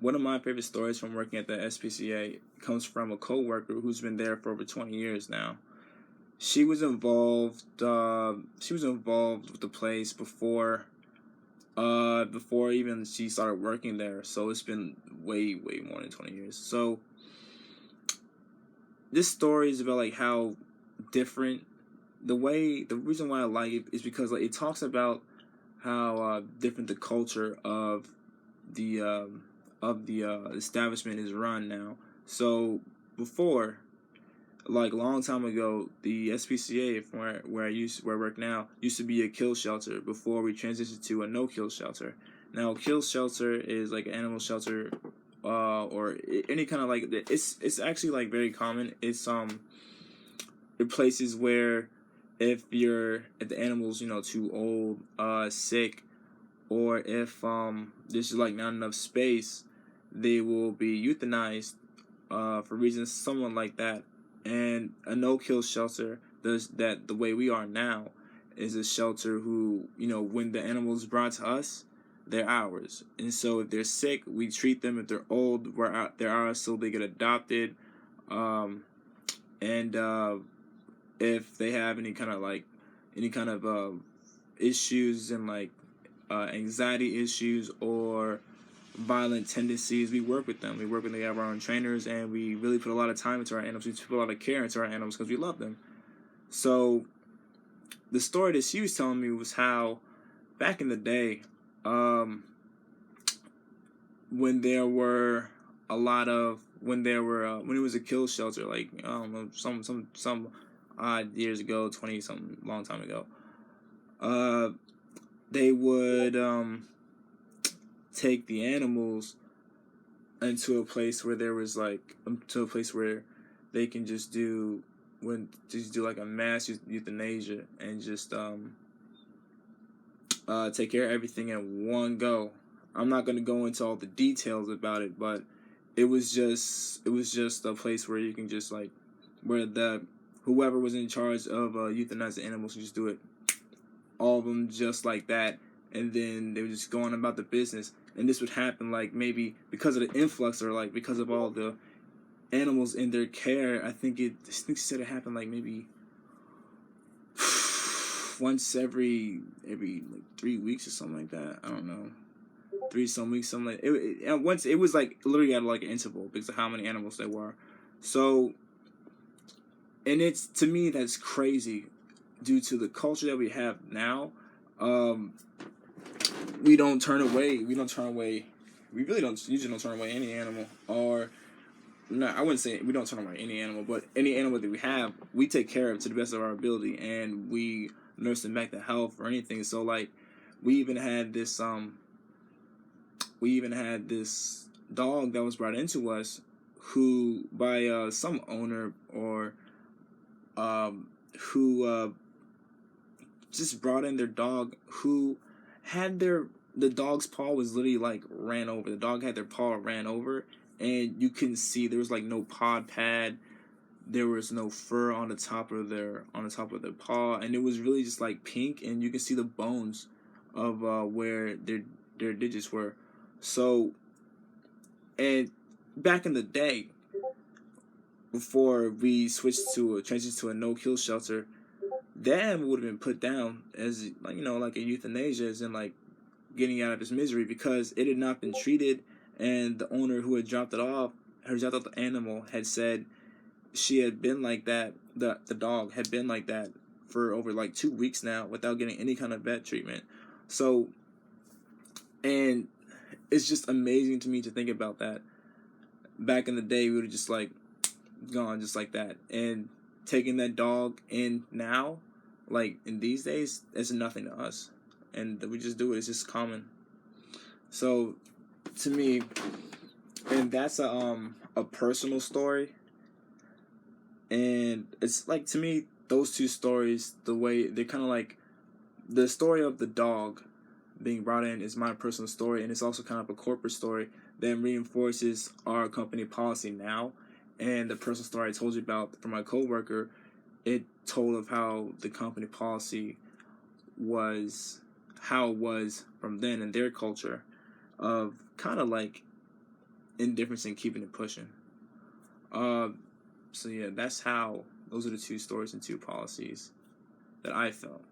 one of my favorite stories from working at the SPCA comes from a coworker who's been there for over 20 years now. She was involved. She was involved with the place before even she started working there. So it's been way more than 20 years. So this story is about like how different the reason why I like it is because like it talks about how different the culture of the establishment is run now. So before, like a long time ago, the SPCA from where I work now used to be a kill shelter before we transitioned to a no kill shelter. Now, a kill shelter is like an animal shelter, or any kind of like it's actually like very common. It's in places where if the animal's too old, sick, or if there's like not enough space, they will be euthanized for reasons someone like that. And a no-kill shelter does that the way we are now is a shelter who, when the animal's brought to us, they're ours. And so if they're sick, we treat them. If they're old, they're ours, so they get adopted. And if they have any kind of issues and like anxiety issues or violent tendencies, we work with them. We have our own trainers, and we really put a lot of time into our animals. We put a lot of care into our animals because we love them. So the story that she was telling me was how back in the day, when there were when it was a kill shelter, like I don't know, some odd years ago, 20 something, long time ago, they would take the animals into a place where there was to a place where they can just do like a mass euthanasia and just take care of everything in one go. I'm not going to go into all the details about it, but it was just a place where you can just like where whoever was in charge of euthanizing animals can just do it, all of them just like that, and then they would just go on about the business. And this would happen like maybe because of the influx or like because of all the animals in their care. I think she said it happened like maybe once every like 3 weeks or something like that. I don't know, 3 some weeks, something like it. Once it was like literally at like an interval because of how many animals there were. So, and it's, to me, that's crazy due to the culture that we have now. We don't turn away. We really usually don't turn away any animal. Or no, I wouldn't say we don't turn away any animal, but any animal that we have, we take care of to the best of our ability, and we nurse them back to health or anything. So like, we even had this dog that was brought into us, who by some owner or who just brought in their dog, who had the dog's paw was literally like ran over. The dog had their paw ran over, and you can see there was like no pod pad, there was no fur on the top of their paw, and it was really just like pink, and you can see the bones of where their digits were. So, and back in the day, before we transitioned to a no-kill shelter, that animal would have been put down as like like a euthanasia, as in like getting out of his misery, because it had not been treated, and the owner who had dropped off the animal had said she had been like that. The dog had been like that for over like 2 weeks now without getting any kind of vet treatment. So, and it's just amazing to me to think about that. Back in the day, we would have just like gone just like that, and taking that dog in now, like in these days, it's nothing to us, and we just do it. It's just common. So, to me, and that's a personal story, and it's like, to me, those two stories, the way they're kind of like, the story of the dog being brought in is my personal story, and it's also kind of a corporate story that reinforces our company policy now. And the personal story I told you about from my coworker, it told of how the company policy was, how it was from then, and their culture of kind of like indifference and keeping it pushing. So yeah, those are the two stories and two policies that I felt.